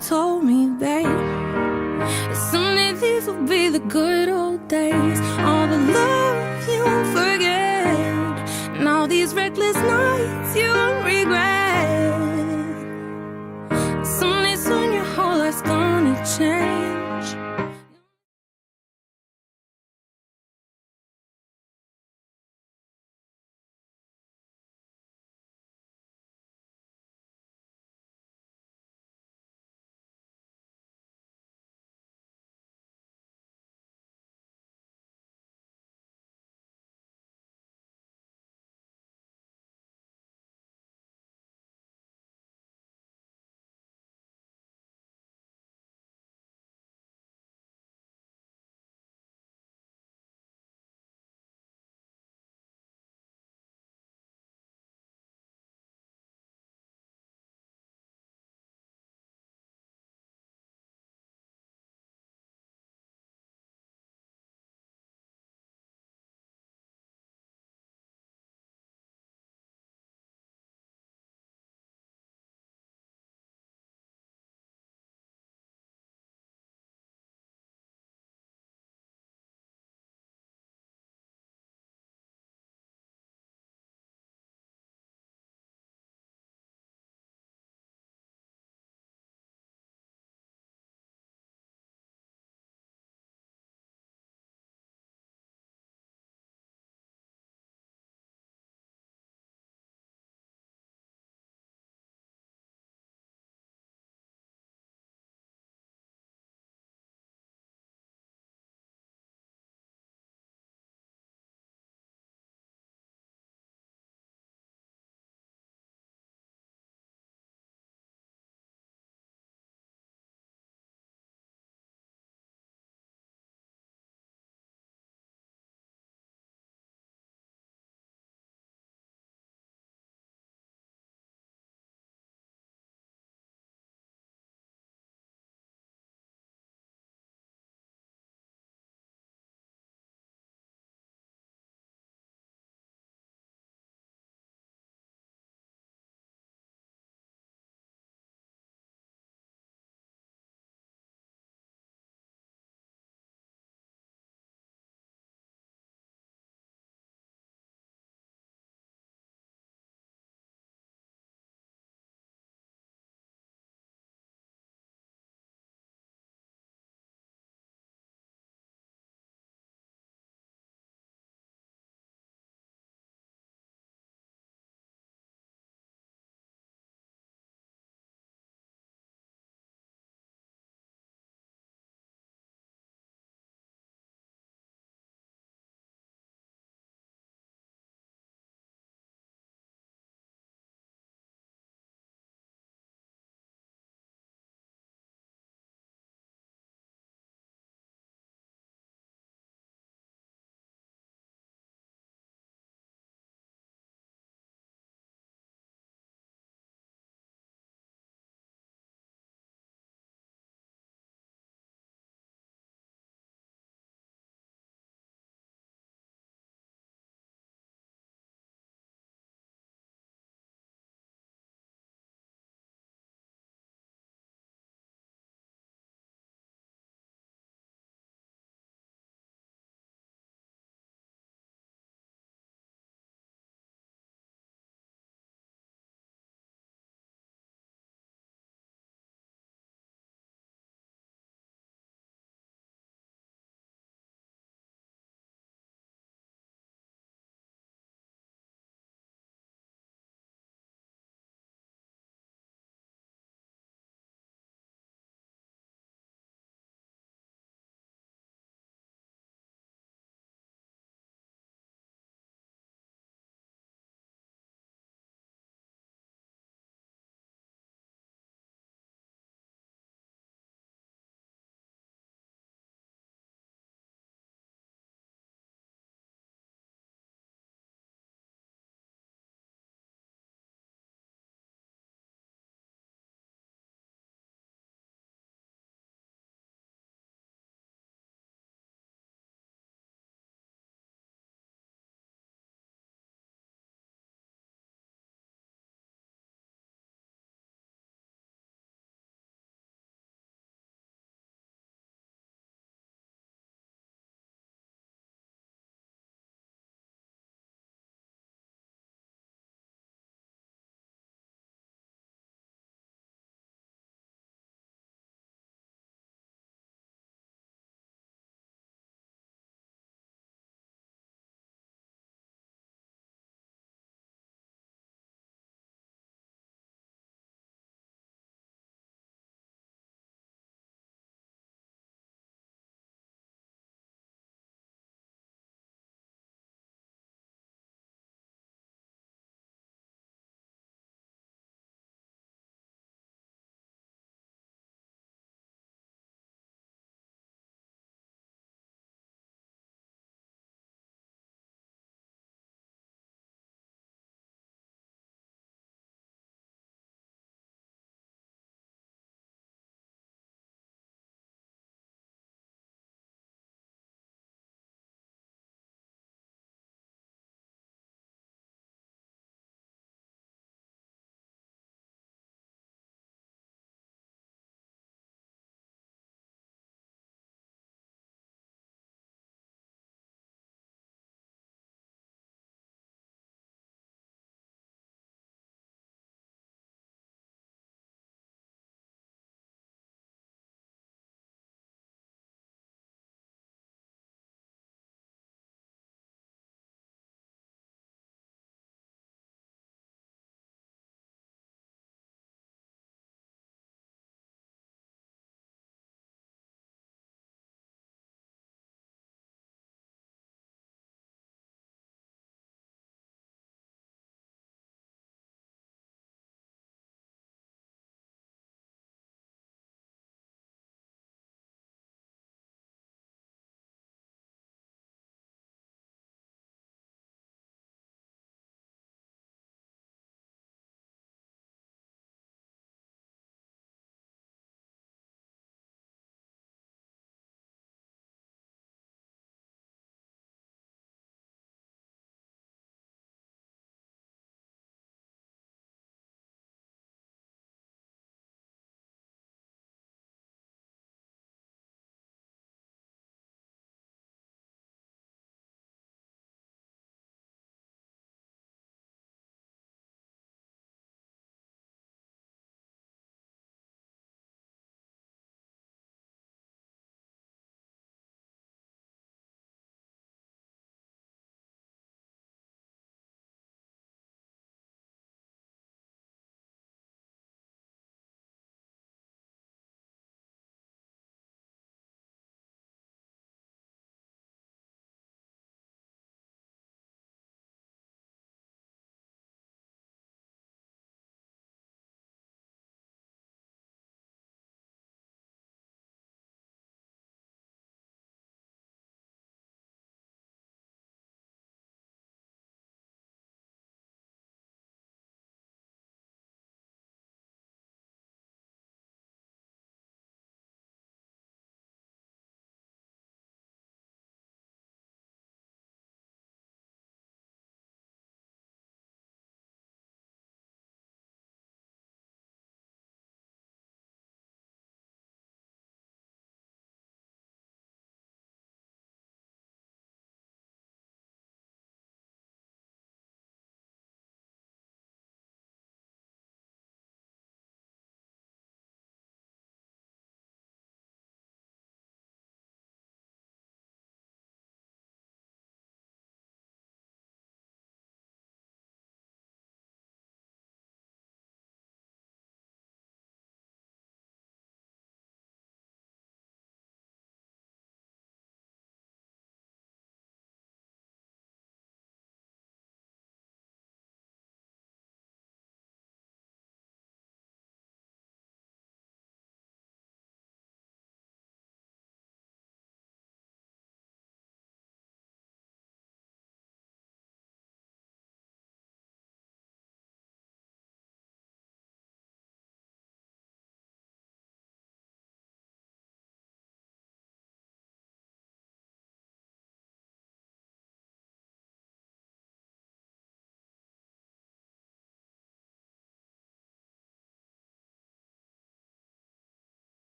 told me, babe, someday these will be the good old days. All the love you won't forget, and all these reckless nights you won't regret. Someday soon your whole life's gonna change.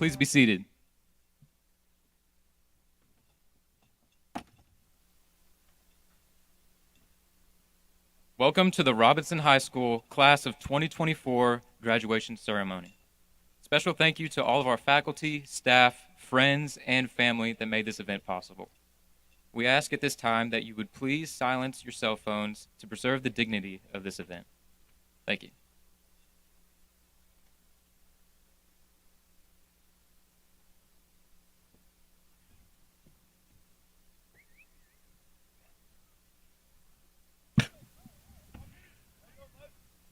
Please be seated. Welcome to the Robinson High School Class of 2024 graduation ceremony. Special thank you to all of our faculty, staff, friends, and family that made this event possible. We ask at this time that you would please silence your cell phones to preserve the dignity of this event. Thank you.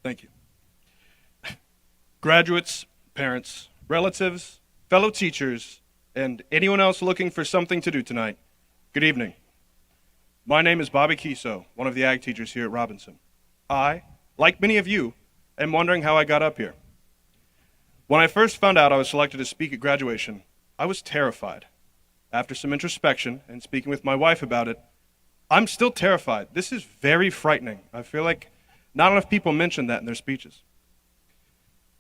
Thank you. Graduates, parents, relatives, fellow teachers, and anyone else looking for something to do tonight, good evening. My name is Bobby Kiso, one of the ag teachers here at Robinson. I, like many of you, am wondering how I got up here. When I first found out I was selected to speak at graduation, I was terrified. After some introspection and speaking with my wife about it, I'm still terrified. This is very frightening. I feel like not enough people mention that in their speeches.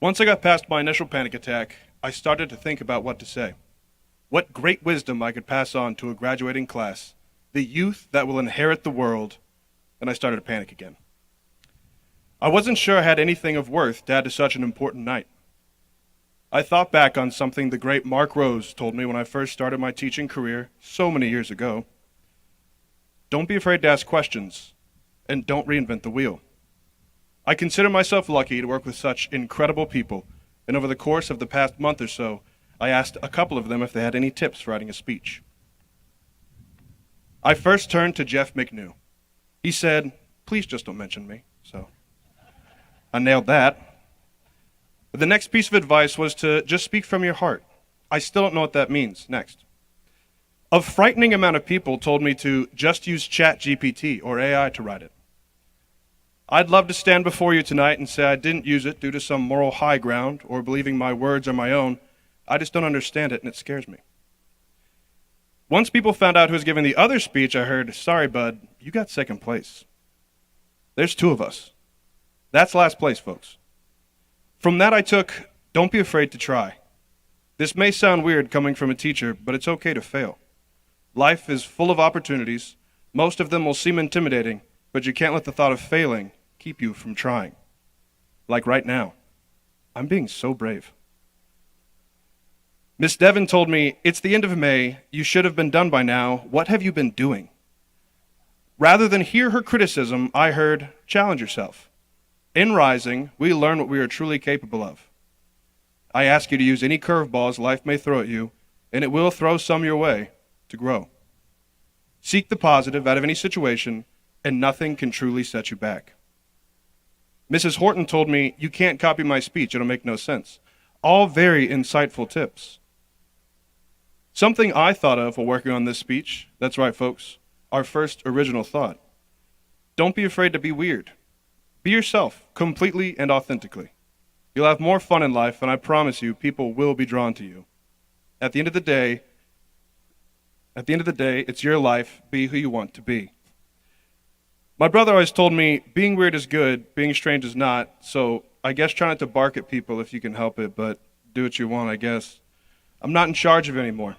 Once I got past my initial panic attack, I started to think about what to say. What great wisdom I could pass on to a graduating class, the youth that will inherit the world, and I started to panic again. I wasn't sure I had anything of worth to add to such an important night. I thought back on something the great Mark Rose told me when I first started my teaching career so many years ago. Don't be afraid to ask questions, and don't reinvent the wheel. I consider myself lucky to work with such incredible people, and over the course of the past month or so, I asked a couple of them if they had any tips for writing a speech. I first turned to Jeff McNew. He said, "Please just don't mention me," so I nailed that. The next piece of advice was to just speak from your heart. I still don't know what that means. Next. A frightening amount of people told me to just use ChatGPT or AI to write it. I'd love to stand before you tonight and say I didn't use it due to some moral high ground or believing my words are my own. I just don't understand it, and it scares me. Once people found out who was giving the other speech, I heard, "Sorry, bud, you got second place." There's two of us. That's last place, folks. From that I took, don't be afraid to try. This may sound weird coming from a teacher, but it's okay to fail. Life is full of opportunities. Most of them will seem intimidating, but you can't let the thought of failing keep you from trying. Like right now. I'm being so brave. Miss Devon told me, "It's the end of May. You should have been done by now. What have you been doing?" Rather than hear her criticism, I heard, "Challenge yourself. In rising, we learn what we are truly capable of." I ask you to use any curveballs life may throw at you, and it will throw some your way, to grow. Seek the positive out of any situation, and nothing can truly set you back. Mrs. Horton told me, "You can't copy my speech. It'll make no sense." All very insightful tips. Something I thought of while working on this speech, that's right, folks, our first original thought. Don't be afraid to be weird. Be yourself, completely and authentically. You'll have more fun in life, and I promise you, people will be drawn to you. At the end of the day, it's your life. Be who you want to be. My brother always told me, being weird is good, being strange is not, so I guess try not to bark at people if you can help it, but do what you want, I guess. I'm not in charge of it anymore.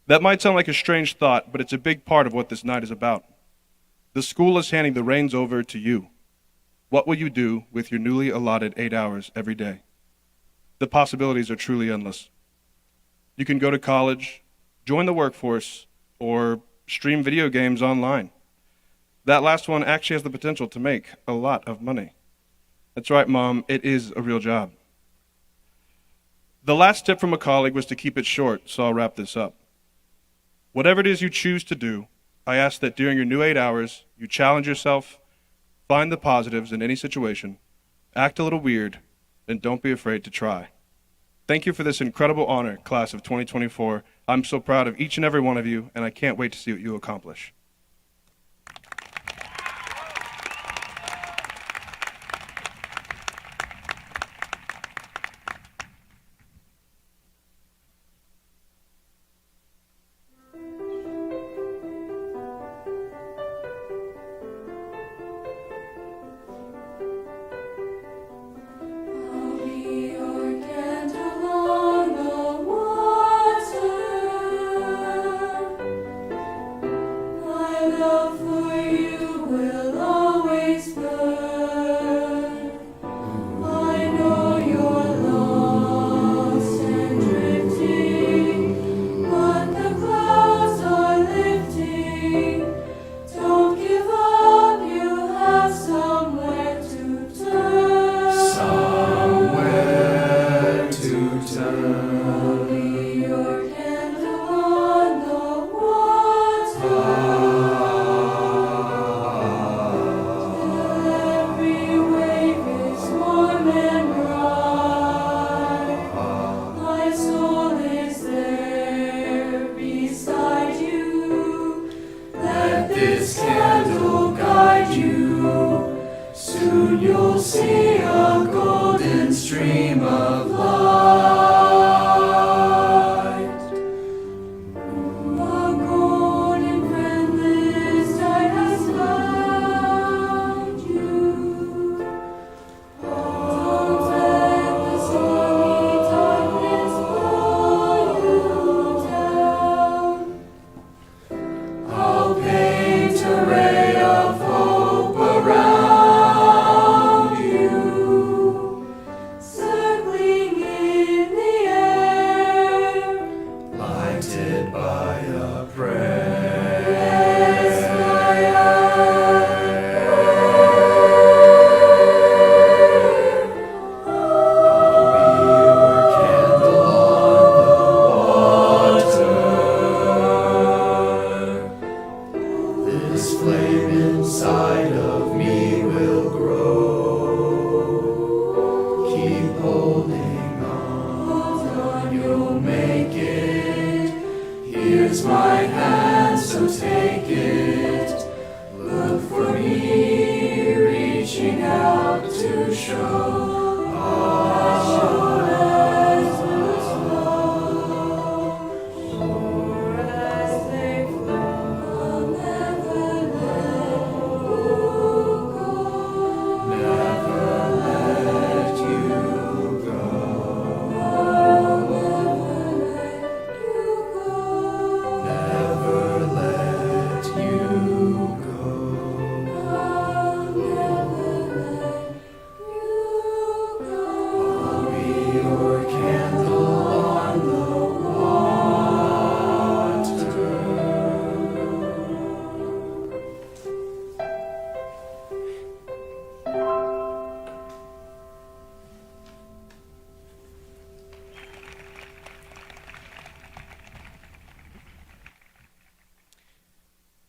That might sound like a strange thought, but it's a big part of what this night is about. The school is handing the reins over to you. What will you do with your newly allotted 8 hours every day? The possibilities are truly endless. You can go to college, join the workforce, or stream video games online. That last one actually has the potential to make a lot of money. That's right, Mom, it is a real job. The last tip from a colleague was to keep it short, so I'll wrap this up. Whatever it is you choose to do, I ask that during your new 8 hours, you challenge yourself, find the positives in any situation, act a little weird, and don't be afraid to try. Thank you for this incredible honor, class of 2024. I'm so proud of each and every one of you, and I can't wait to see what you accomplish. I'll be your candle on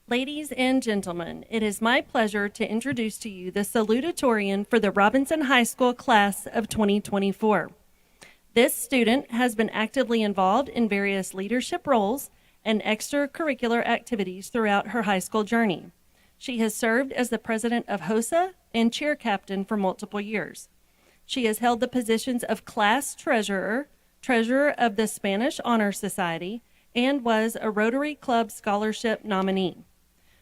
Ladies and gentlemen, it is my pleasure to introduce to you the Salutatorian for the Robinson High School class of 2024. This student has been actively involved in various leadership roles and extracurricular activities throughout her high school journey. She has served as the president of HOSA and chair captain for multiple years. She has held the positions of class treasurer, treasurer of the Spanish Honor Society, and was a Rotary Club Scholarship nominee.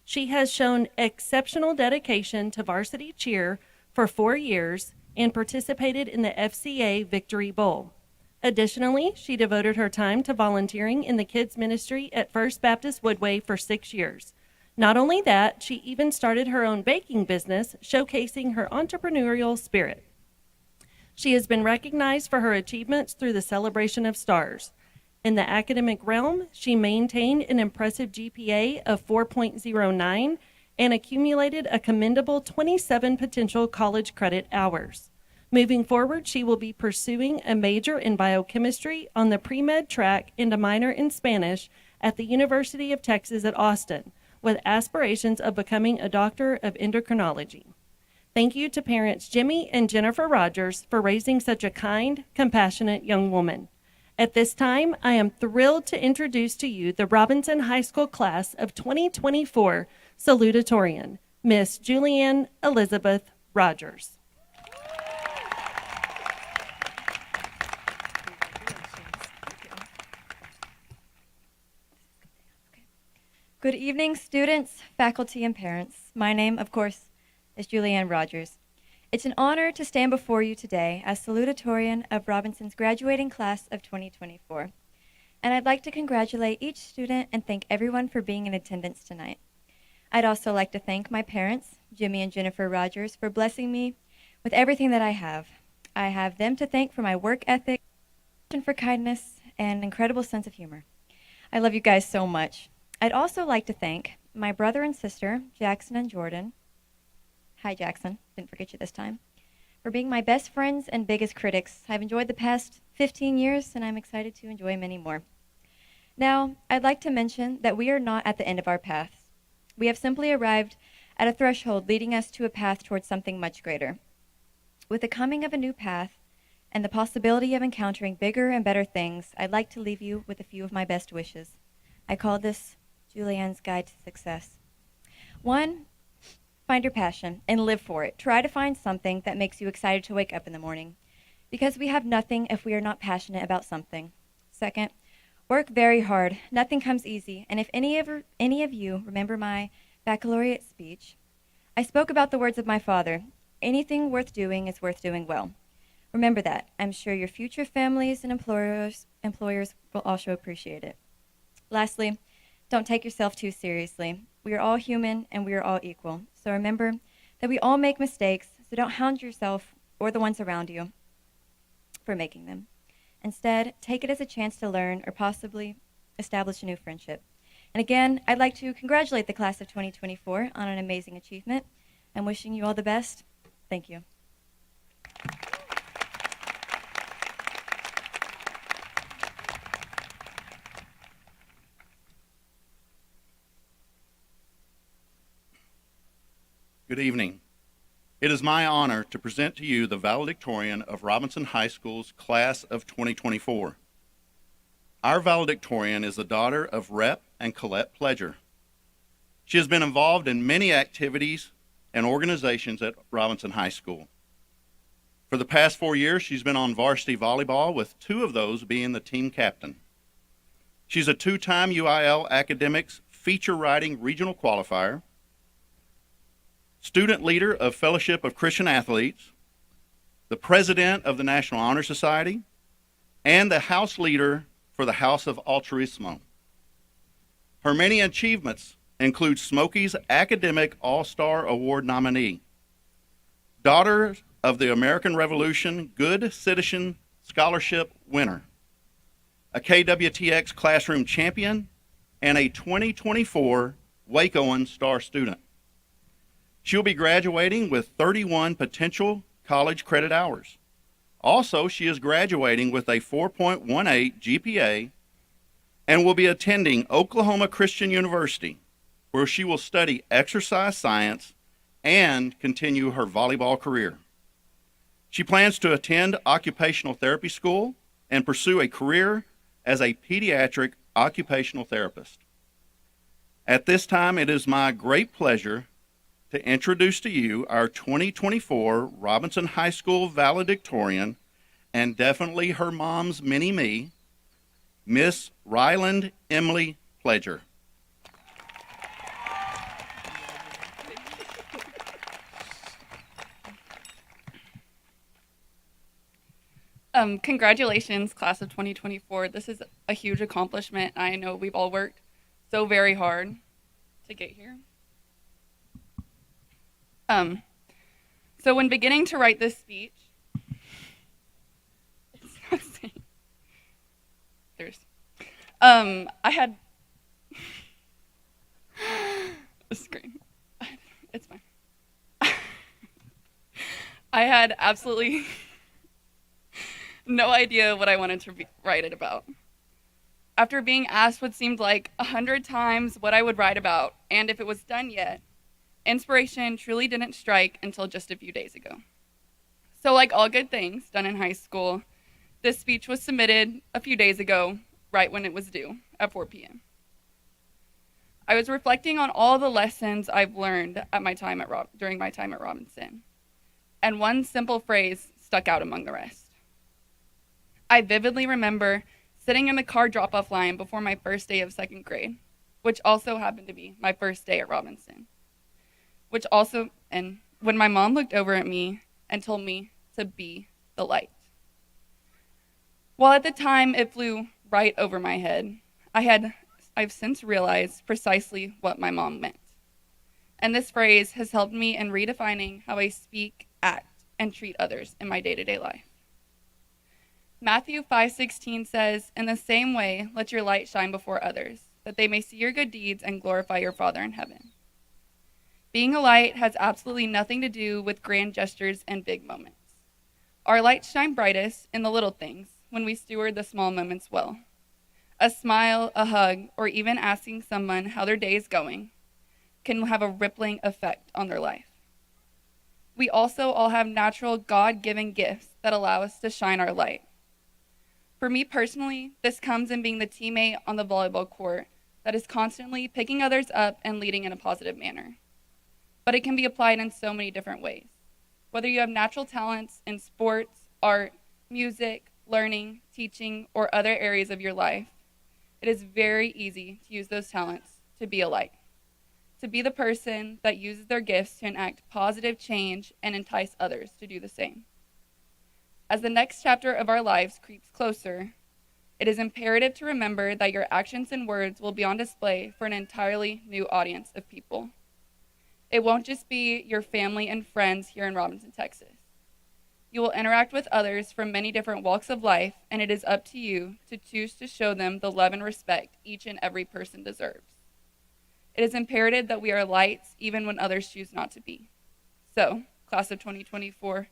She has shown exceptional dedication to varsity cheer for 4 years and participated in the FCA Victory Bowl. Additionally, she devoted her time to volunteering in the kids ministry at First Baptist Woodway for 6 years. Not only that, she even started her own baking business, showcasing her entrepreneurial spirit. She has been recognized for her achievements through the Celebration of Stars. In the academic realm, she maintained an impressive GPA of 4.09 and accumulated a commendable 27 potential college credit hours. Moving forward, she will be pursuing a major in biochemistry on the pre-med track and a minor in Spanish at the University of Texas at Austin, with aspirations of becoming a doctor of endocrinology. Thank you to parents Jimmy and Jennifer Rogers for raising such a kind, compassionate young woman. At this time, I am thrilled to introduce to you the Robinson High School class of 2024 Salutatorian, Miss Julianne Elizabeth Rogers. Good evening, students, faculty, and parents. My name, of course, is Julianne Rogers. It's an honor to stand before you today as Salutatorian of Robinson's graduating class of 2024. And I'd like to congratulate each student and thank everyone for being in attendance tonight. I'd also like to thank my parents, Jimmy and Jennifer Rogers, for blessing me with everything that I have. I have them to thank for my work ethic, passion for kindness, and an incredible sense of humor. I love you guys so much. I'd also like to thank my brother and sister, Jackson and Jordan. Hi, Jackson. Didn't forget you this time. For being my best friends and biggest critics. I've enjoyed the past 15 years, and I'm excited to enjoy many more. Now, I'd like to mention that we are not at the end of our paths. We have simply arrived at a threshold leading us to a path towards something much greater. With the coming of a new path and the possibility of encountering bigger and better things, I'd like to leave you with a few of my best wishes. I call this Julianne's Guide to Success. 1, find your passion and live for it. Try to find something that makes you excited to wake up in the morning, because we have nothing if we are not passionate about something. 2, work very hard. Nothing comes easy, and if any of you remember my baccalaureate speech, I spoke about the words of my father. Anything worth doing is worth doing well. Remember that. I'm sure your future families and employers will also appreciate it. Lastly, don't take yourself too seriously. We are all human and we are all equal. So remember that we all make mistakes, so don't hound yourself or the ones around you for making them. Instead, take it as a chance to learn or possibly establish a new friendship. And again, I'd like to congratulate the class of 2024 on an amazing achievement. I'm wishing you all the best. Thank you. Good evening. It is my honor to present to you the Valedictorian of Robinson High School's class of 2024. Our Valedictorian is the daughter of Rep. and Colette Pledger. She has been involved in many activities and organizations at Robinson High School. For the past 4 years, she's been on varsity volleyball, with 2 of those being the team captain. She's a 2-time UIL Academics feature writing regional qualifier, student leader of Fellowship of Christian Athletes, the president of the National Honor Society, and the house leader for the House of Altruismo. Her many achievements include Smokey's Academic All-Star Award nominee, daughter of the American Revolution Good Citizen Scholarship winner, a KWTX classroom champion, and a 2024 Wacoan Star student. She'll be graduating with 31 potential college credit hours. Also, she is graduating with a 4.18 GPA and will be attending Oklahoma Christian University, where she will study exercise science and continue her volleyball career. She plans to attend occupational therapy school and pursue a career as a pediatric occupational therapist. At this time, it is my great pleasure to introduce to you our 2024 Robinson High School valedictorian, and definitely her mom's mini-me, Miss Ryland Emily Pledger. Congratulations, class of 2024. This is a huge accomplishment. I know we've all worked so very hard to get here. So when beginning to write this speech, I had the screen. It's fine. I had absolutely no idea what I wanted to write it about. After being asked what seemed like 100 times what I would write about and if it was done yet, inspiration truly didn't strike until just a few days ago. So like all good things done in high school, this speech was submitted a few days ago, right when it was due, at 4 p.m. I was reflecting on all the lessons I've learned at during my time at Robinson, and one simple phrase stuck out among the rest. I vividly remember sitting in the car drop-off line before my first day of second grade, which also happened to be my first day at Robinson. And when my mom looked over at me and told me to be the light. While at the time it flew right over my head, I've since realized precisely what my mom meant. And this phrase has helped me in redefining how I speak, act, and treat others in my day-to-day life. Matthew 5:16 says, "In the same way, let your light shine before others, that they may see your good deeds and glorify your Father in heaven." Being a light has absolutely nothing to do with grand gestures and big moments. Our lights shine brightest in the little things when we steward the small moments well. A smile, a hug, or even asking someone how their day is going can have a rippling effect on their life. We also all have natural God-given gifts that allow us to shine our light. For me personally, this comes in being the teammate on the volleyball court that is constantly picking others up and leading in a positive manner. But it can be applied in so many different ways. Whether you have natural talents in sports, art, music, learning, teaching, or other areas of your life, it is very easy to use those talents to be a light, to be the person that uses their gifts to enact positive change and entice others to do the same. As the next chapter of our lives creeps closer, it is imperative to remember that your actions and words will be on display for an entirely new audience of people. It won't just be your family and friends here in Robinson, Texas. You will interact with others from many different walks of life, and it is up to you to choose to show them the love and respect each and every person deserves. It is imperative that we are lights even when others choose not to be. So, class of 2024,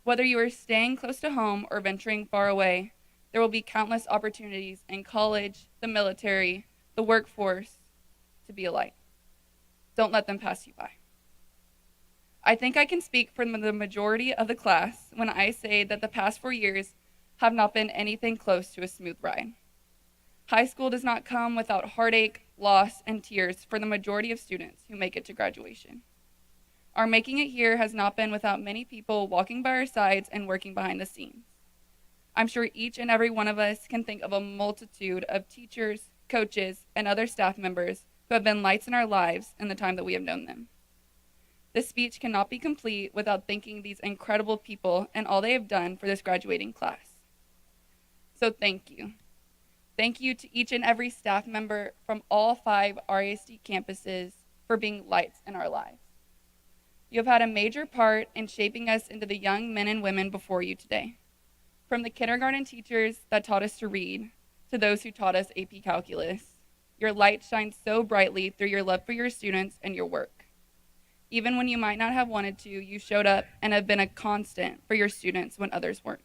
whether you are staying close to home or venturing far away, there will be countless opportunities in college, the military, the workforce, to be a light. Don't let them pass you by. I think I can speak for the majority of the class when I say that the past 4 years have not been anything close to a smooth ride. High school does not come without heartache, loss, and tears for the majority of students who make it to graduation. Our making it here has not been without many people walking by our sides and working behind the scenes. I'm sure each and every one of us can think of a multitude of teachers, coaches, and other staff members who have been lights in our lives in the time that we have known them. This speech cannot be complete without thanking these incredible people and all they have done for this graduating class. So thank you. Thank you to each and every staff member from all 5 RASD campuses for being lights in our lives. You have had a major part in shaping us into the young men and women before you today. From the kindergarten teachers that taught us to read to those who taught us AP Calculus, your light shines so brightly through your love for your students and your work. Even when you might not have wanted to, you showed up and have been a constant for your students when others weren't.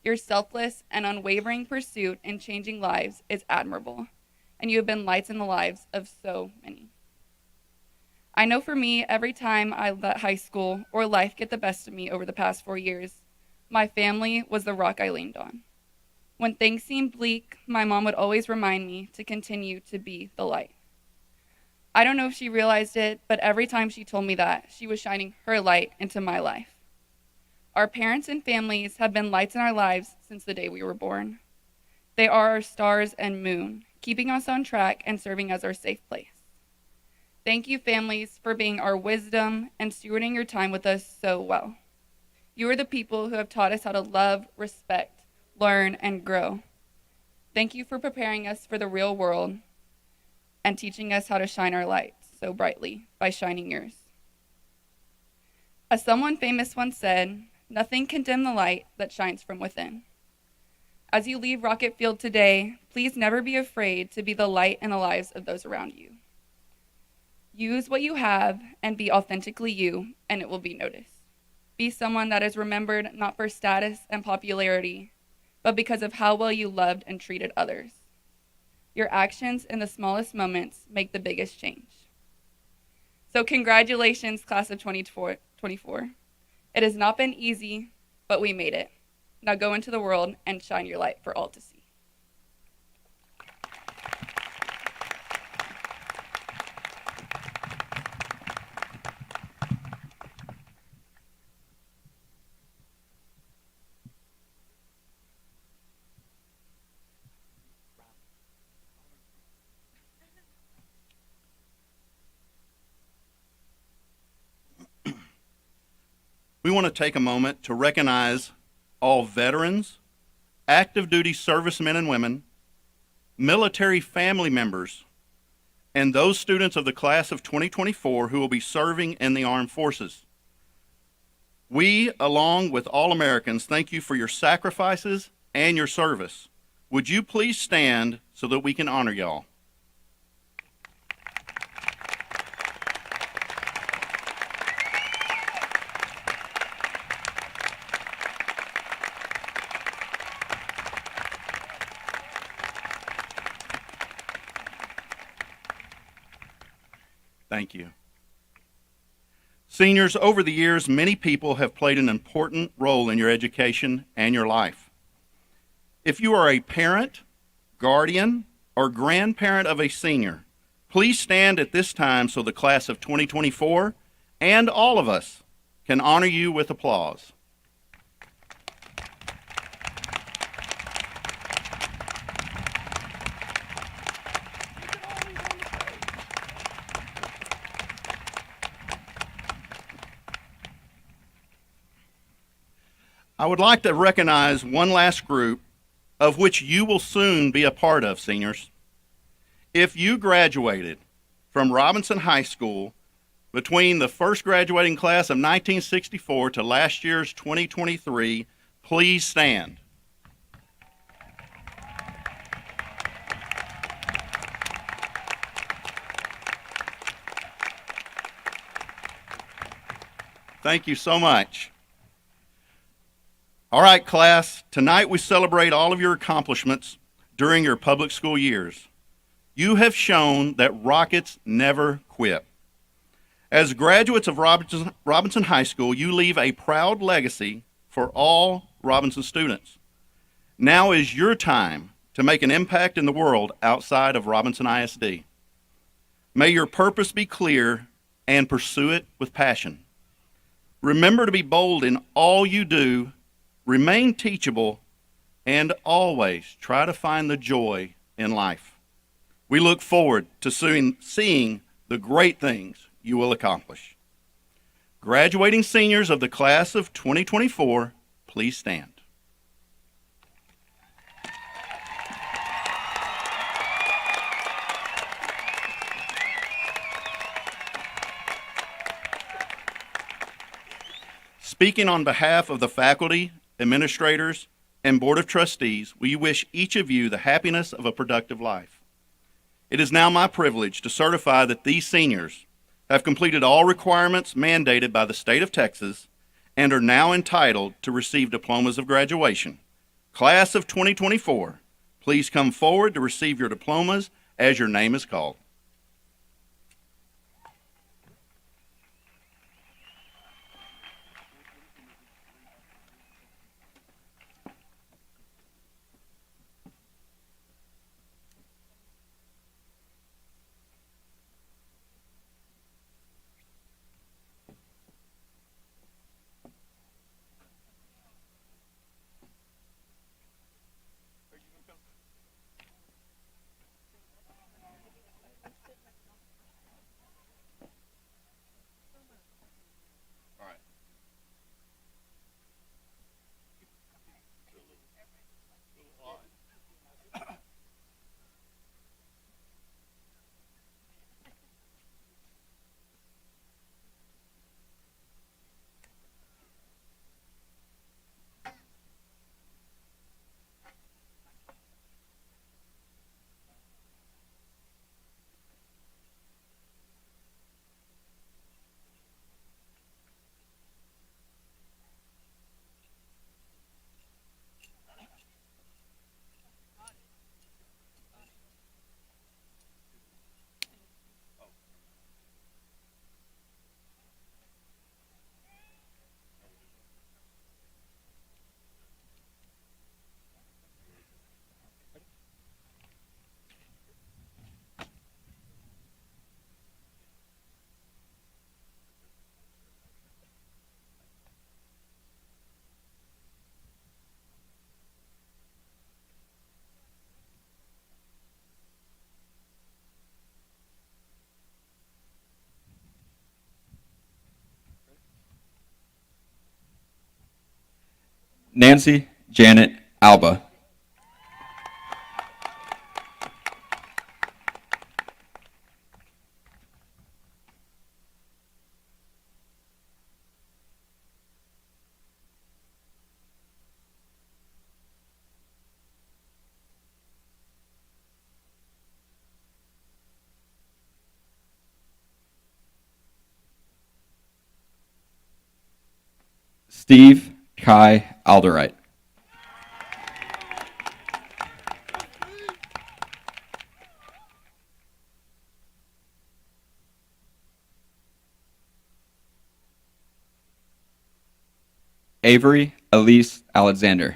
Your selfless and unwavering pursuit in changing lives is admirable, and you have been lights in the lives of so many. I know for me, every time I let high school or life get the best of me over the past 4 years, my family was the rock I leaned on. When things seemed bleak, my mom would always remind me to continue to be the light. I don't know if she realized it, but every time she told me that, she was shining her light into my life. Our parents and families have been lights in our lives since the day we were born. They are our stars and moon, keeping us on track and serving as our safe place. Thank you, families, for being our wisdom and stewarding your time with us so well. You are the people who have taught us how to love, respect, learn, and grow. Thank you for preparing us for the real world and teaching us how to shine our light so brightly by shining yours. As someone famous once said, nothing can dim the light that shines from within. As you leave Rocket Field today, please never be afraid to be the light in the lives of those around you. Use what you have and be authentically you, and it will be noticed. Be someone that is remembered not for status and popularity, but because of how well you loved and treated others. Your actions in the smallest moments make the biggest change. So congratulations, class of 2024. It has not been easy, but we made it. Now go into the world and shine your light for all to see. We want to take a moment to recognize all veterans, active duty servicemen and women, military family members, and those students of the class of 2024 who will be serving in the armed forces. We, along with all Americans, thank you for your sacrifices and your service. Would you please stand so that we can honor y'all? Thank you. Seniors, over the years, many people have played an important role in your education and your life. If you are a parent, guardian, or grandparent of a senior, please stand at this time so the class of 2024 and all of us can honor you with applause. I would like to recognize one last group of which you will soon be a part of, seniors. If you graduated from Robinson High School between the first graduating class of 1964 to last year's 2023, please stand. Thank you so much. All right, class, tonight we celebrate all of your accomplishments during your public school years. You have shown that Rockets never quit. As graduates of Robinson High School, you leave a proud legacy for all Robinson students. Now is your time to make an impact in the world outside of Robinson ISD. May your purpose be clear and pursue it with passion. Remember to be bold in all you do, remain teachable, and always try to find the joy in life. We look forward to seeing the great things you will accomplish. Graduating seniors of the class of 2024, please stand. Speaking on behalf of the faculty, administrators, and Board of Trustees, we wish each of you the happiness of a productive life. It is now my privilege to certify that these seniors have completed all requirements mandated by the state of Texas and are now entitled to receive diplomas of graduation. Class of 2024, please come forward to receive your diplomas as your name is called. Nancy Janet Alba. Steve Kai Alderite. Avery Elise Alexander.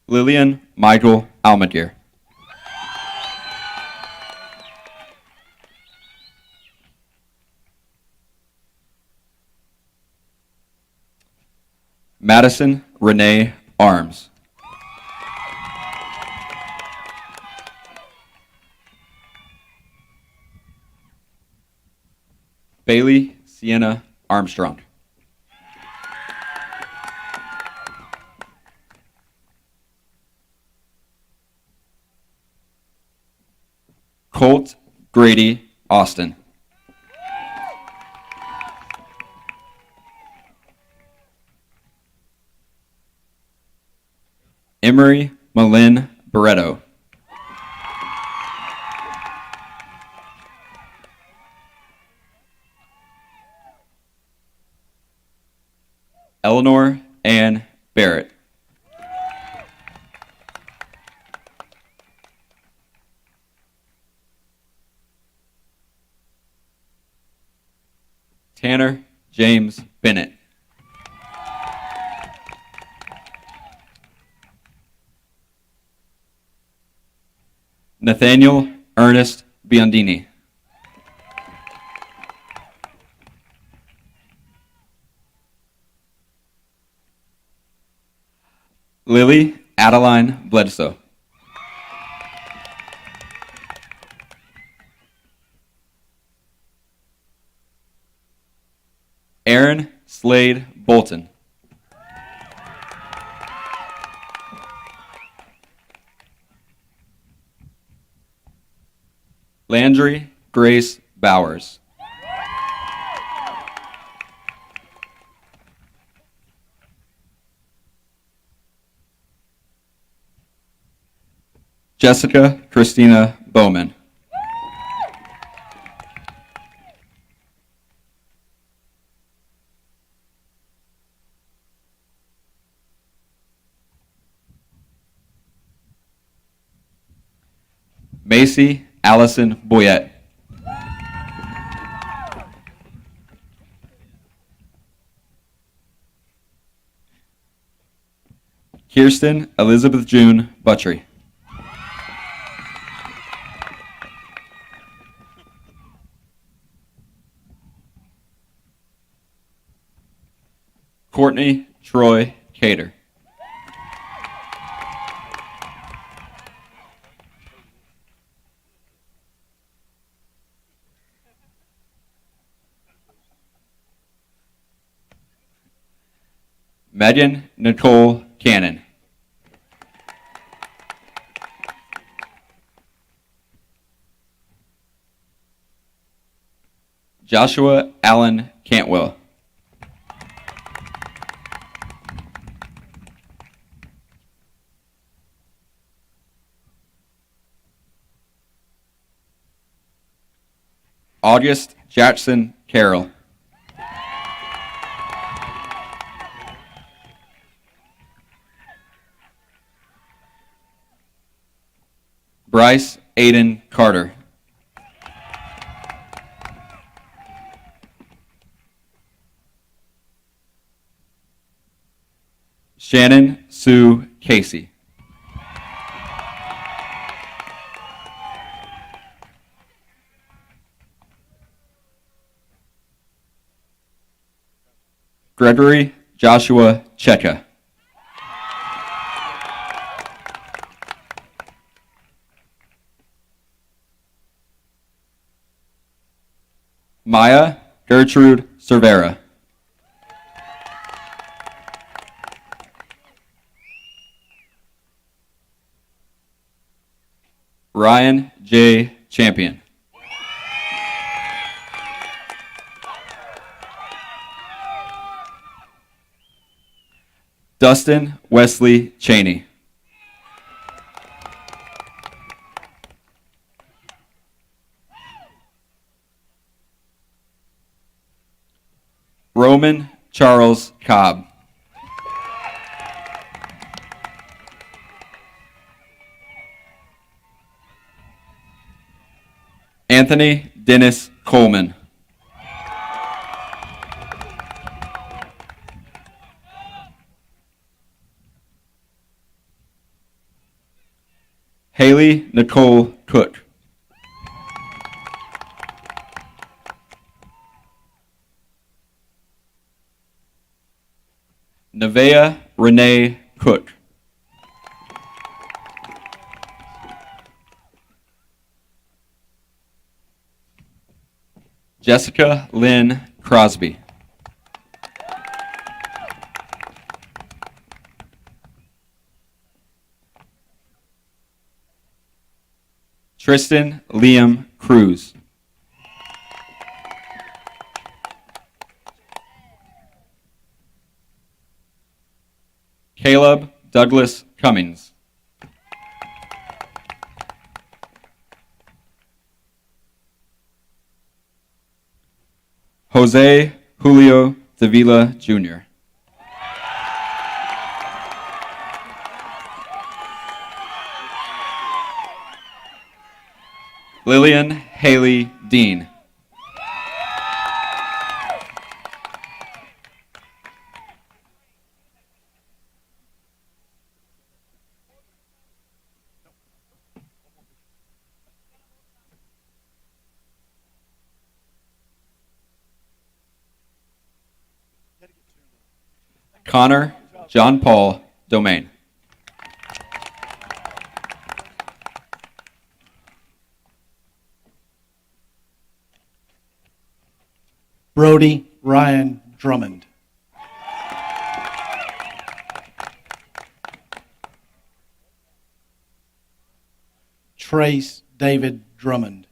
Lillian Michael Almagier. Madison Renee Arms. Bailey Sienna Armstrong. Colt Grady Austin. Emery Malin Barreto. Eleanor Ann Barrett. Tanner James Bennett. Nathaniel Ernest Biondini. Lily Adeline Bledsoe. Aaron Slade Bolton. Landry Grace Bowers. Jessica Christina Bowman. Macy Allison Boyette. Kirsten Elizabeth June Buttrey. Courtney Troy Cater. Megan Nicole Cannon. Joshua Allen Cantwell. August Jackson Carroll. Bryce Aiden Carter. Shannon Sue Casey. Gregory Joshua Cheka. Maya Gertrude Cervera. Ryan J. Champion. Dustin Wesley Cheney. Roman Charles Cobb. Anthony Dennis Coleman. Haley Nicole Cook. Nevaeh Renee Cook. Jessica Lynn Crosby. Tristan Liam Cruz. Caleb Douglas Cummings. Jose Julio Davila Jr. Lillian Haley Dean. Connor John Paul Domain. Brody Ryan Drummond. Trace David Drummond.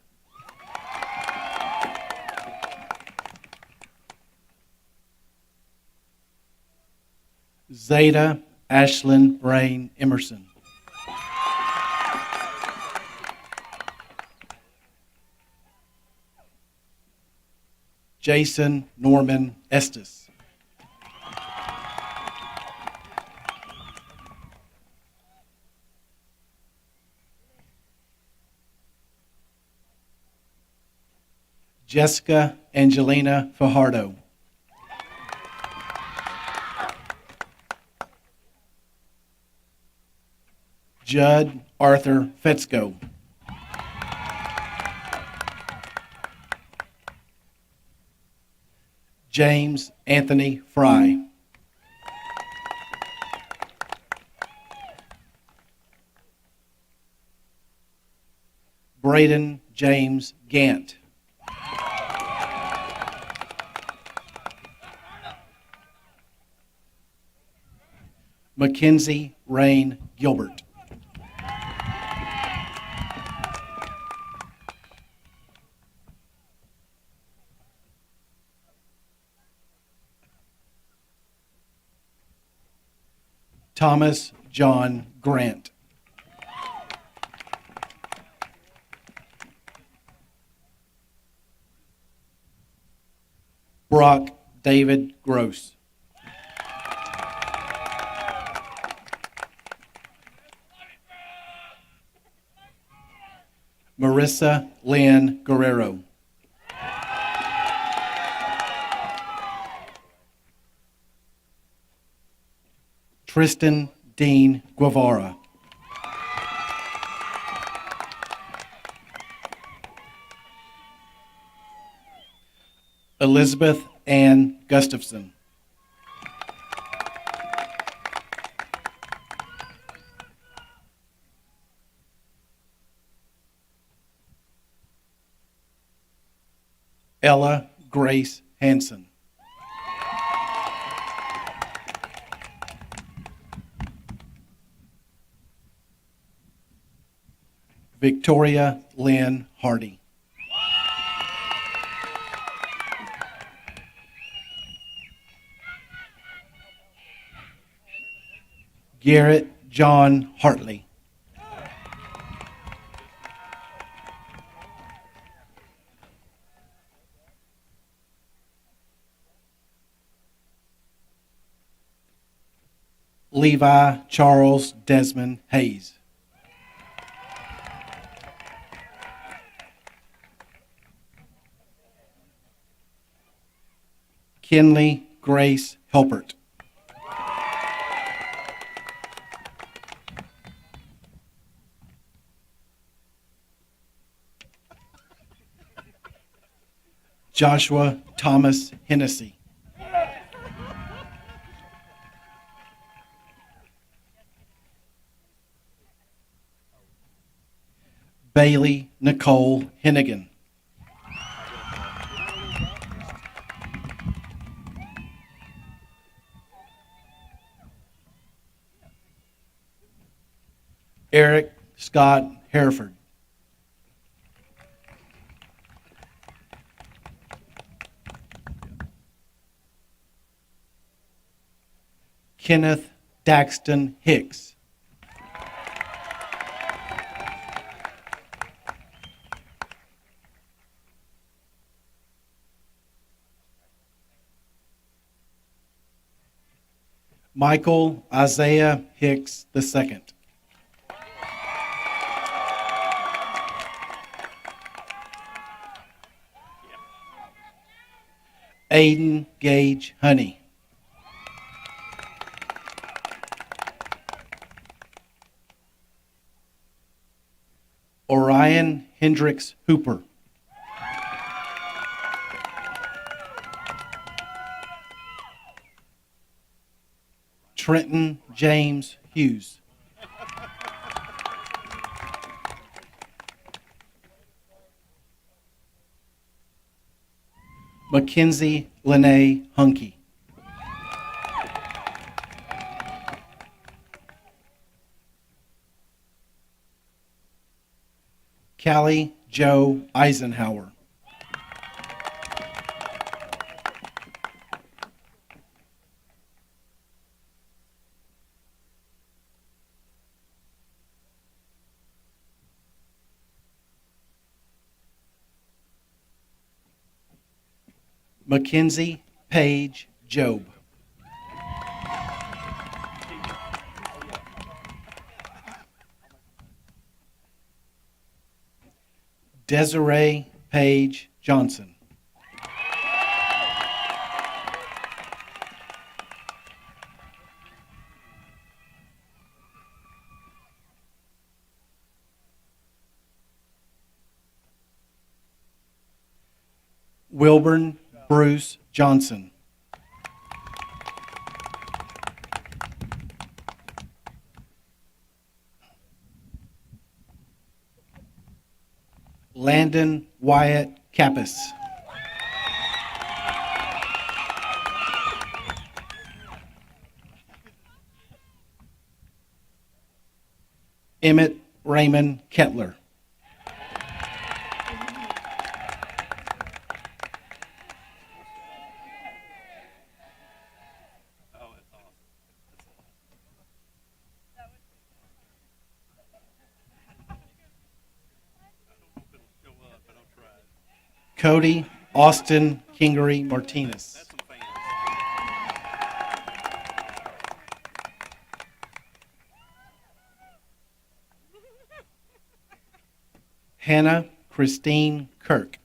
Zeta Ashlyn Brain Emerson. Jason Norman Estes. Jessica Angelina Fajardo. Judd Arthur Fetzko. James Anthony Fry. Braden James Gant. Mackenzie Rain Gilbert. Thomas John Grant. Brock David Gross. Marissa Lynn Guerrero. Tristan Dean Guevara. Elizabeth Ann Gustafson. Ella Grace Hansen. Victoria Lynn Hardy. Garrett John Hartley. Levi Charles Desmond Hayes. Kinley Grace Helpert. Joshua Thomas Hennessy. Bailey Nicole Hennigan. Eric Scott Hereford. Kenneth Daxton Hicks. Michael Isaiah Hicks II. Aiden Gage Honey. Orion Hendricks Hooper. Trenton James Hughes. Mackenzie Lene Hunke. Callie Joe Eisenhower. Mackenzie Page Job. Desiree Page Johnson. Wilburn Bruce Johnson. Landon Wyatt Kappas. Emmett Raymond Kettler. Cody Austin Kingery Martinez. Hannah Christine Kirk.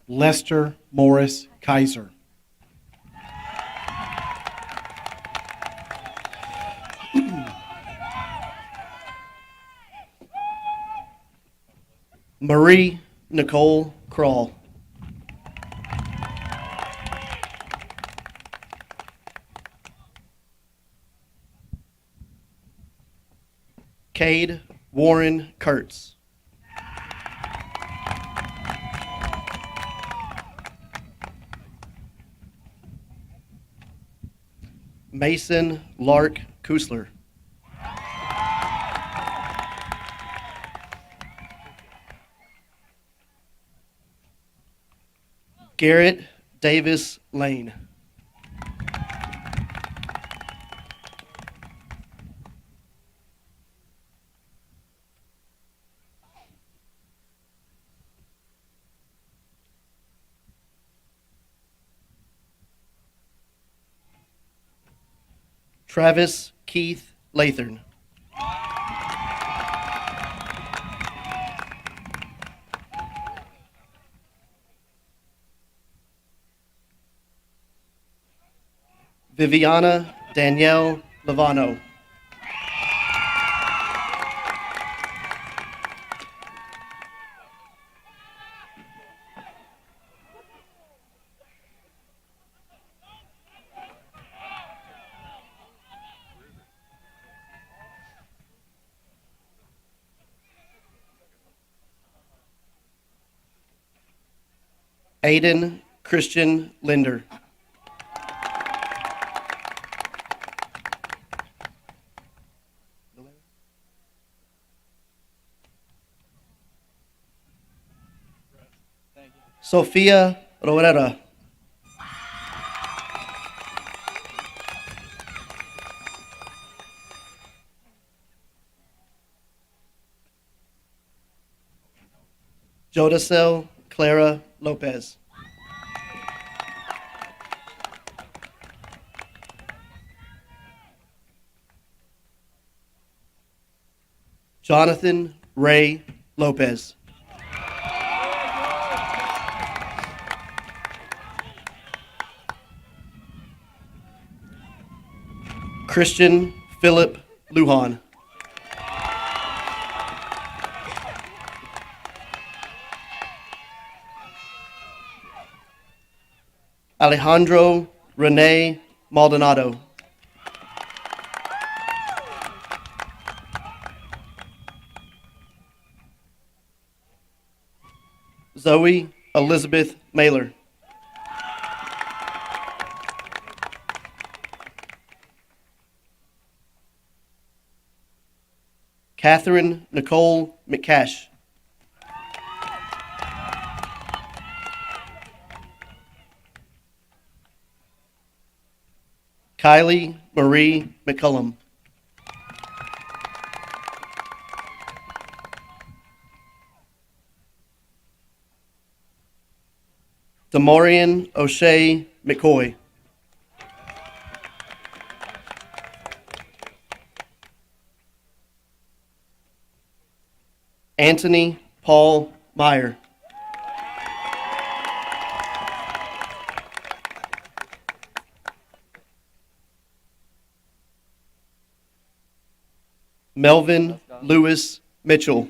Lester Morris Kaiser. Marie Nicole Kroll. Cade Warren Kurtz. Mason Lark Kusler. Garrett Davis Lane. Travis Keith Lathern. Viviana Danielle Lavano. Aiden Christian Linder. Sofia Roerera. Jodacel Clara Lopez. Jonathan Ray Lopez. Christian Philip Lujan. Alejandro Rene Maldonado. Zoe Elizabeth Mailer. Catherine Nicole McCash. Kylie Marie McCullum. Demorian O'Shea McCoy. Anthony Paul Meyer. Melvin Lewis Mitchell.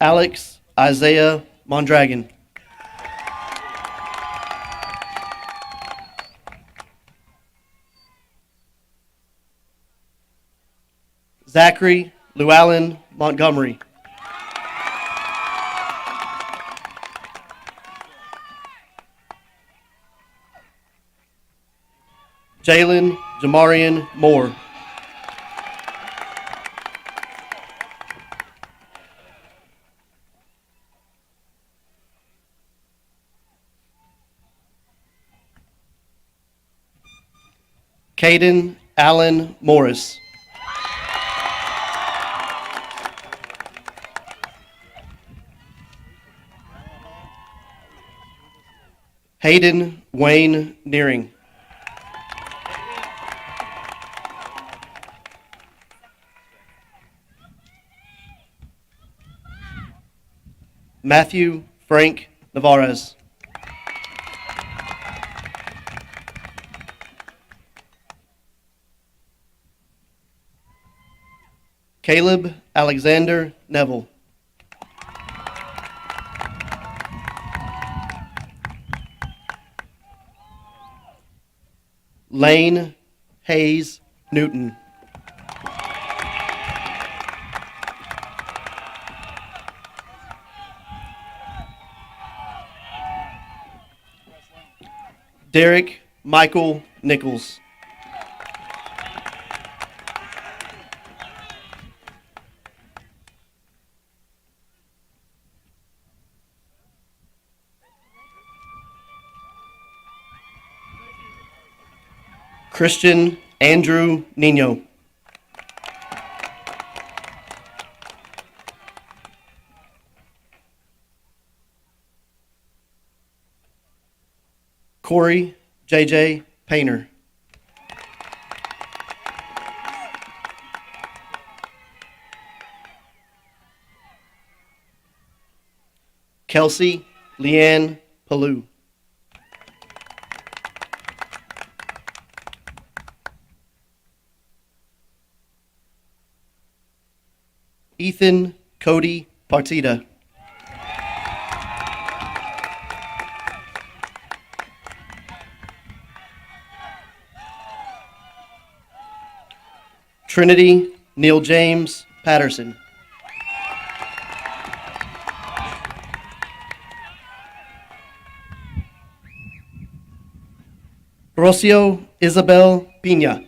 Alex Isaiah Mondragon. Zachary Llewellyn Montgomery. Jalen Jamarian Moore. Caden Allen Morris. Hayden Wayne Nearing. Matthew Frank Navarez. Caleb Alexander Neville. Lane Hayes Newton. Derek Michael Nichols. Christian Andrew Nino. Corey J.J. Painter. Kelsey Leanne Palou. Ethan Cody Partida. Trinity Neil James Patterson. Rocio Isabel Pina.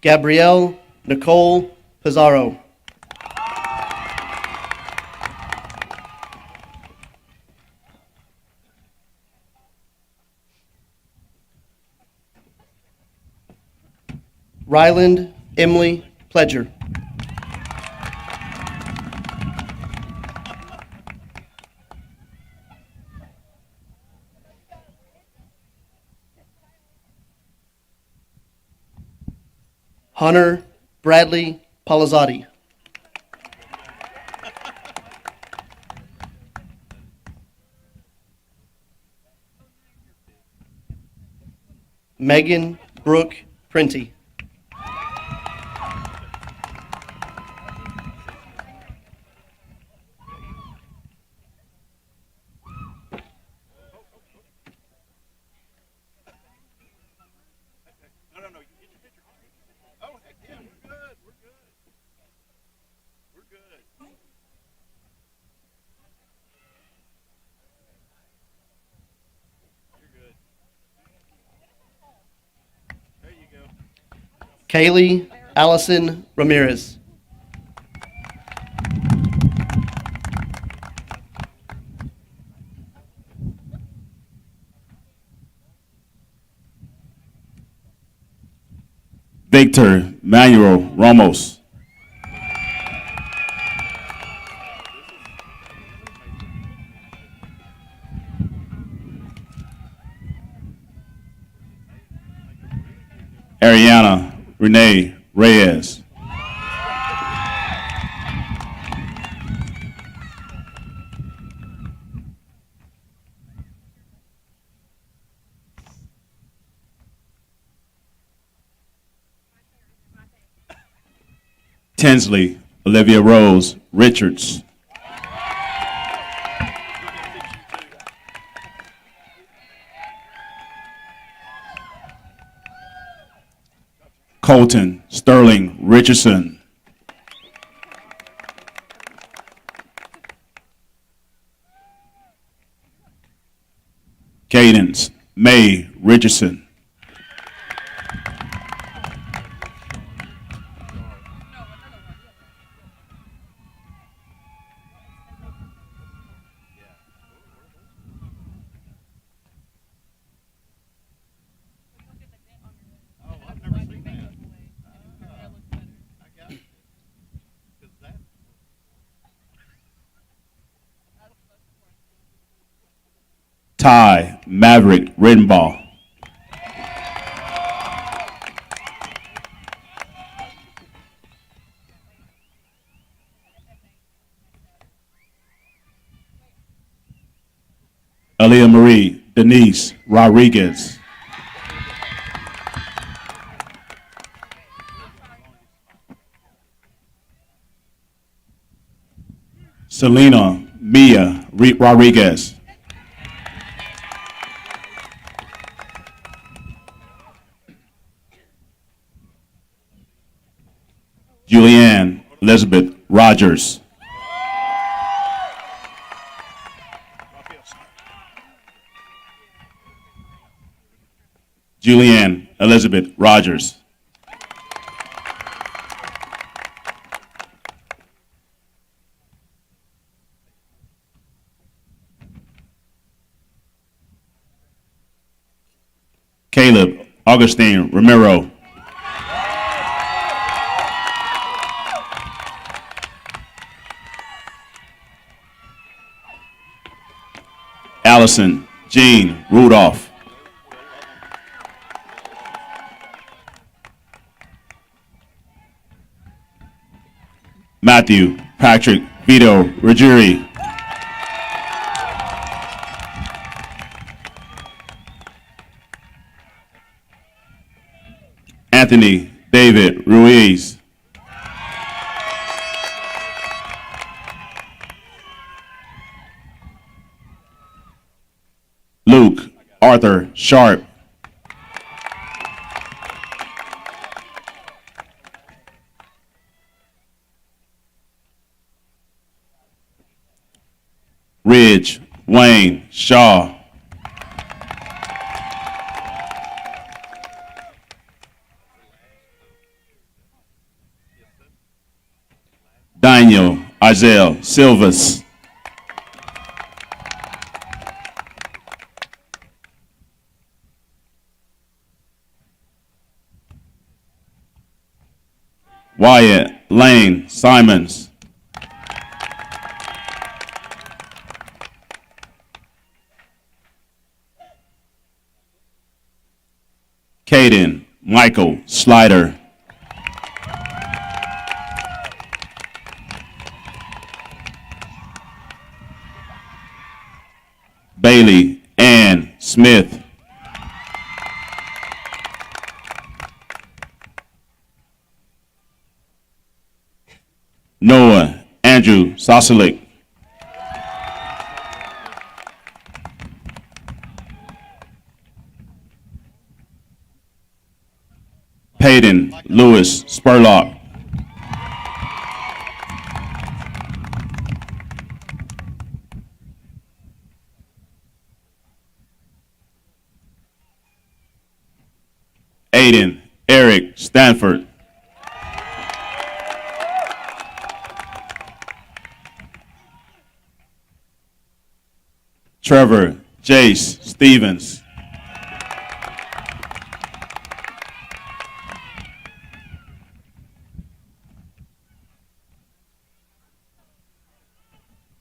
Gabrielle Nicole Pizarro. Ryland Emily Pledger. Hunter Bradley Palazzotti. Megan Brooke Prenty. Kaylee Allison Ramirez. Victor Manuel Ramos. Ariana Renee Reyes. Tinsley Olivia Rose Richards. Colton Sterling Richardson. Cadence May Richardson. Ty Maverick Rittenbaugh. Aaliyah Marie Denise Rodriguez. Selena Mia Rodriguez. Julianne Elizabeth Rogers. Julianne Elizabeth Rogers. Caleb Augustine Romero. Allison Jean Rudolph. Matthew Patrick Vito Ruggieri. Anthony David Ruiz. Luke Arthur Sharp. Ridge Wayne Shaw. Daniel Isaiah Silvas. Wyatt Lane Simons. Caden Michael Slider. Bailey Ann Smith. Noah Andrew Sosalik. Peyton Lewis Spurlock. Aiden Eric Stanford. Trevor Jace Stevens.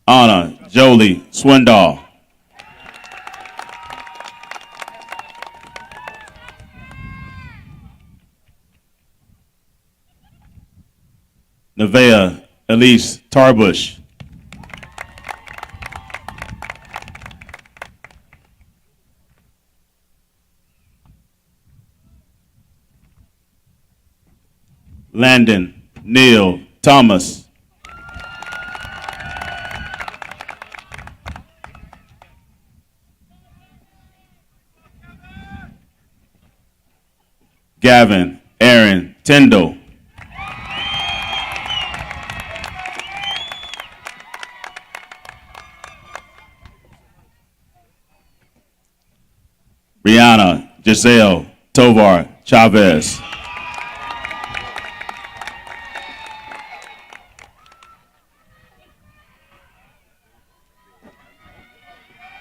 Anna Jolie Swindoll. Nevaeh Elise Tarbush. Landon Neil Thomas. Gavin Aaron Tyndall. Brianna Giselle Tovar Chavez.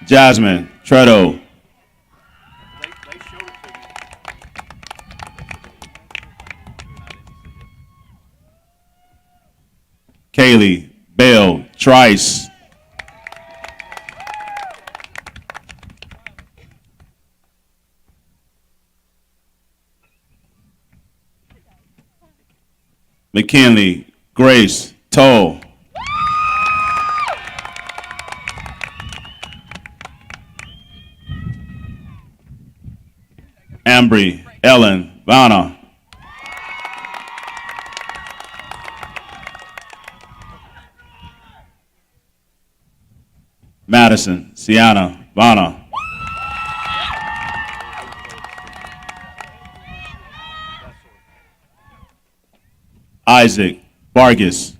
Jasmine Tredo. Kaylee Bell Trice. McKinley Grace Toll. Ambry Ellen Vanna. Madison Sienna Vanna. Isaac Vargas.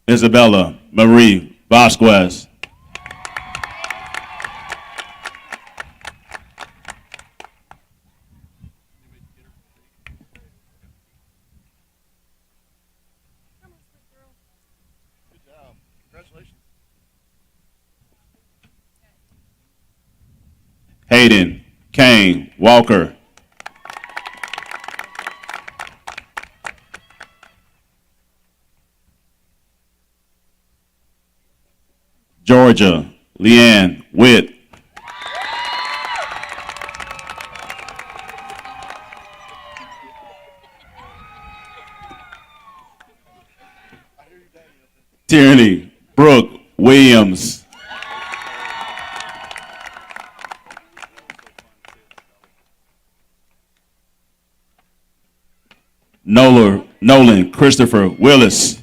Isabella Marie Vasquez. Hayden Kane Walker. Georgia Leanne Witt. Tierney Brooke Williams. Nolan Christopher Willis.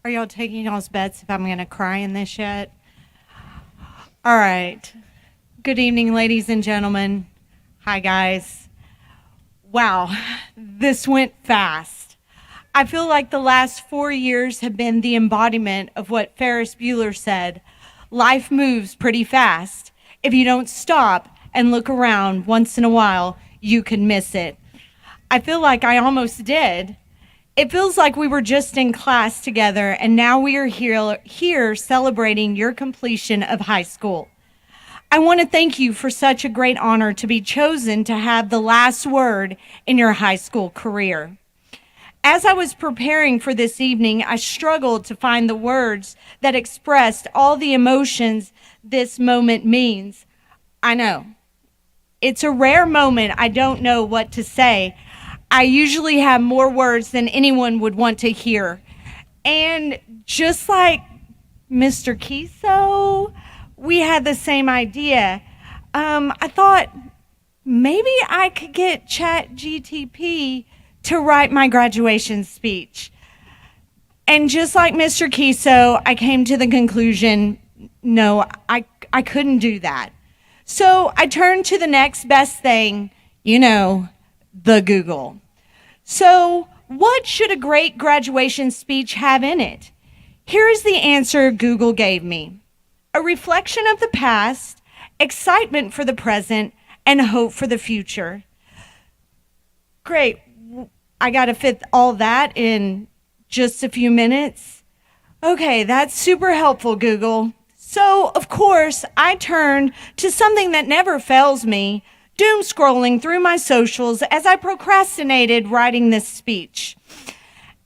Are y'all taking y'all's bets if I'm going to cry in this yet? All right. Good evening, ladies and gentlemen. Hi, guys. Wow, this went fast. I feel like the last 4 years have been the embodiment of what Ferris Bueller said. Life moves pretty fast. If you don't stop and look around once in a while, you can miss it. I feel like I almost did. It feels like we were just in class together, and now we are here celebrating your completion of high school. I want to thank you for such a great honor to be chosen to have the last word in your high school career. As I was preparing for this evening, I struggled to find the words that expressed all the emotions this moment means. I know. It's a rare moment. I don't know what to say. I usually have more words than anyone would want to hear. And just like Mr. Kiso, we had the same idea. I thought maybe I could get ChatGTP to write my graduation speech. And just like Mr. Kiso, I came to the conclusion, no, I couldn't do that. So I turned to the next best thing, the Google. So what should a great graduation speech have in it? Here is the answer Google gave me. A reflection of the past, excitement for the present, and hope for the future. Great. I got to fit all that in just a few minutes. Okay, that's super helpful, Google. So, of course, I turned to something that never fails me, doom scrolling through my socials as I procrastinated writing this speech.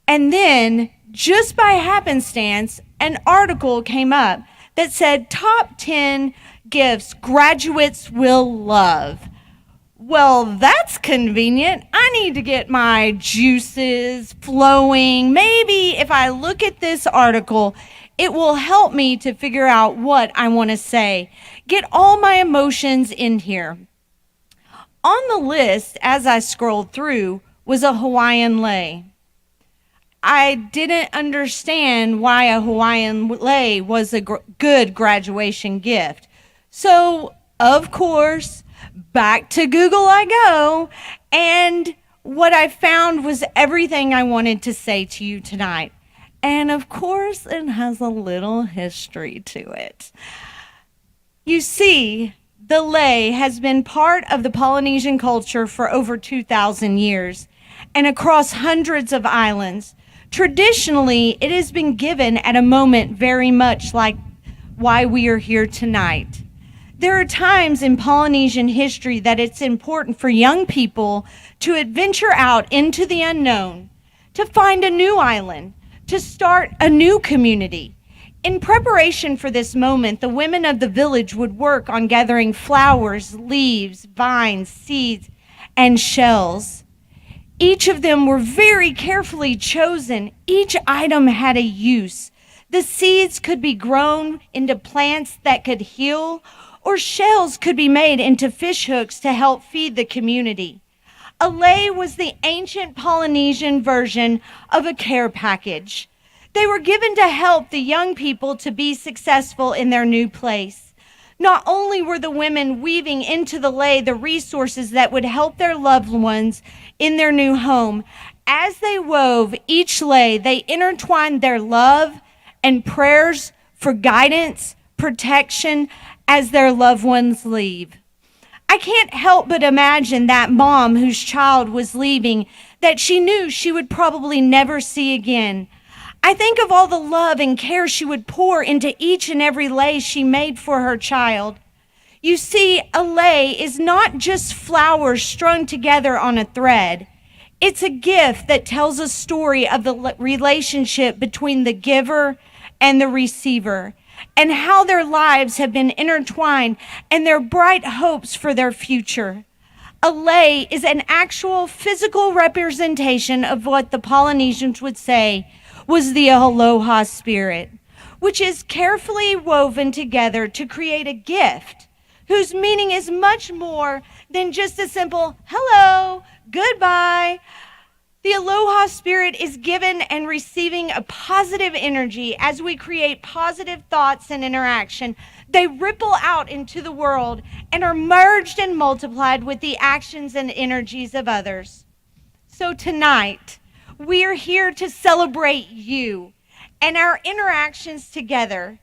And then, just by happenstance, an article came up that said top 10 gifts graduates will love. Well, that's convenient. I need to get my juices flowing. Maybe if I look at this article, it will help me to figure out what I want to say. Get all my emotions in here. On the list, as I scrolled through, was a Hawaiian lei. I didn't understand why a Hawaiian lei was a good graduation gift. So, of course, back to Google I go, and what I found was everything I wanted to say to you tonight. And of course, it has a little history to it. You see, the lei has been part of the Polynesian culture for over 2,000 years and across hundreds of islands. Traditionally, it has been given at a moment very much like why we are here tonight. There are times in Polynesian history that it's important for young people to adventure out into the unknown, to find a new island, to start a new community. In preparation for this moment, the women of the village would work on gathering flowers, leaves, vines, seeds, and shells. Each of them were very carefully chosen. Each item had a use. The seeds could be grown into plants that could heal, or shells could be made into fish hooks to help feed the community. A lei was the ancient Polynesian version of a care package. They were given to help the young people to be successful in their new place. Not only were the women weaving into the lei the resources that would help their loved ones in their new home, as they wove each lei, they intertwined their love and prayers for guidance, protection, as their loved ones leave. I can't help but imagine that mom whose child was leaving that she knew she would probably never see again. I think of all the love and care she would pour into each and every lei she made for her child. You see, a lei is not just flowers strung together on a thread. It's a gift that tells a story of the relationship between the giver and the receiver, and how their lives have been intertwined and their bright hopes for their future. A lei is an actual physical representation of what the Polynesians would say was the aloha spirit, which is carefully woven together to create a gift whose meaning is much more than just a simple hello, goodbye. The aloha spirit is given and receiving a positive energy as we create positive thoughts and interaction. They ripple out into the world and are merged and multiplied with the actions and energies of others. So tonight, we are here to celebrate you and our interactions together.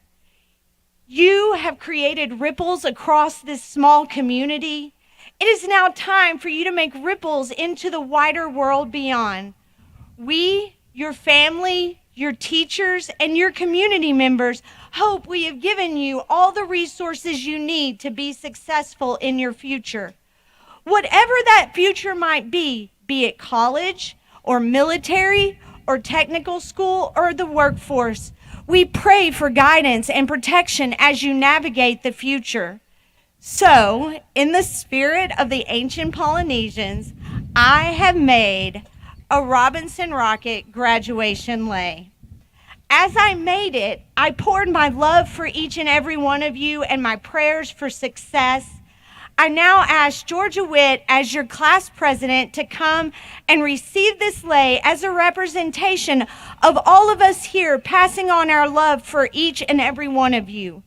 You have created ripples across this small community. It is now time for you to make ripples into the wider world beyond. We, your family, your teachers, and your community members hope we have given you all the resources you need to be successful in your future. Whatever that future might be it college or military or technical school or the workforce, we pray for guidance and protection as you navigate the future. So, in the spirit of the ancient Polynesians, I have made a Robinson Rocket graduation lei. As I made it, I poured my love for each and every one of you and my prayers for success. I now ask Georgia Witt, as your class president, to come and receive this lei as a representation of all of us here, passing on our love for each and every one of you.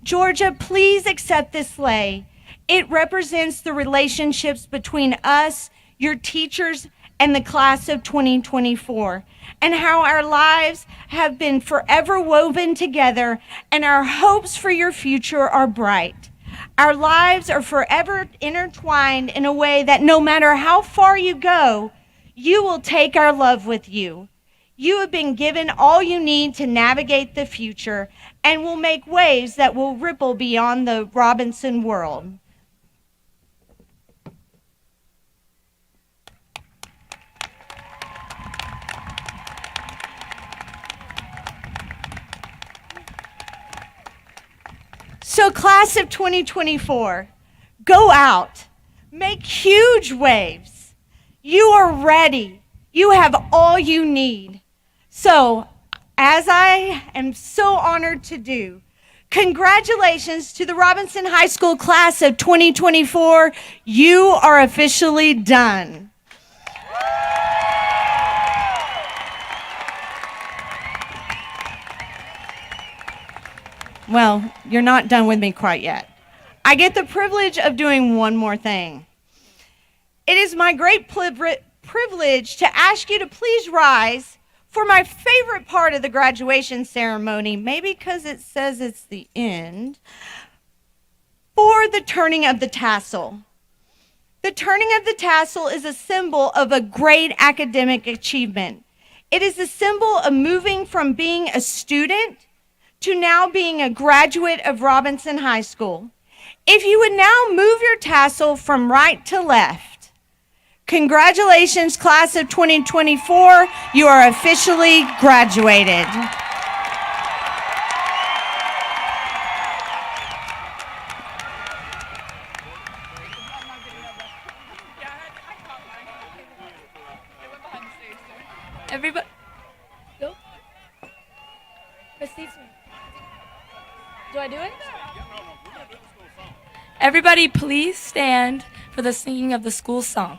Georgia, please accept this lei. It represents the relationships between us, your teachers, and the class of 2024, and how our lives have been forever woven together, and our hopes for your future are bright. Our lives are forever intertwined in a way that no matter how far you go, you will take our love with you. You have been given all you need to navigate the future and will make waves that will ripple beyond the Robinson world. So, class of 2024, go out, make huge waves. You are ready. You have all you need. So, as I am so honored to do, congratulations to the Robinson High School class of 2024. You are officially done. Well, you're not done with me quite yet. I get the privilege of doing one more thing. It is my great privilege to ask you to please rise for my favorite part of the graduation ceremony, maybe because it says it's the end, for the turning of the tassel. The turning of the tassel is a symbol of a great academic achievement. It is a symbol of moving from being a student to now being a graduate of Robinson High School. If you would now move your tassel from right to left. Congratulations, class of 2024. You are officially graduated. Everybody, go. Proceed. Do I do it? Everybody, please stand for the singing of the school song.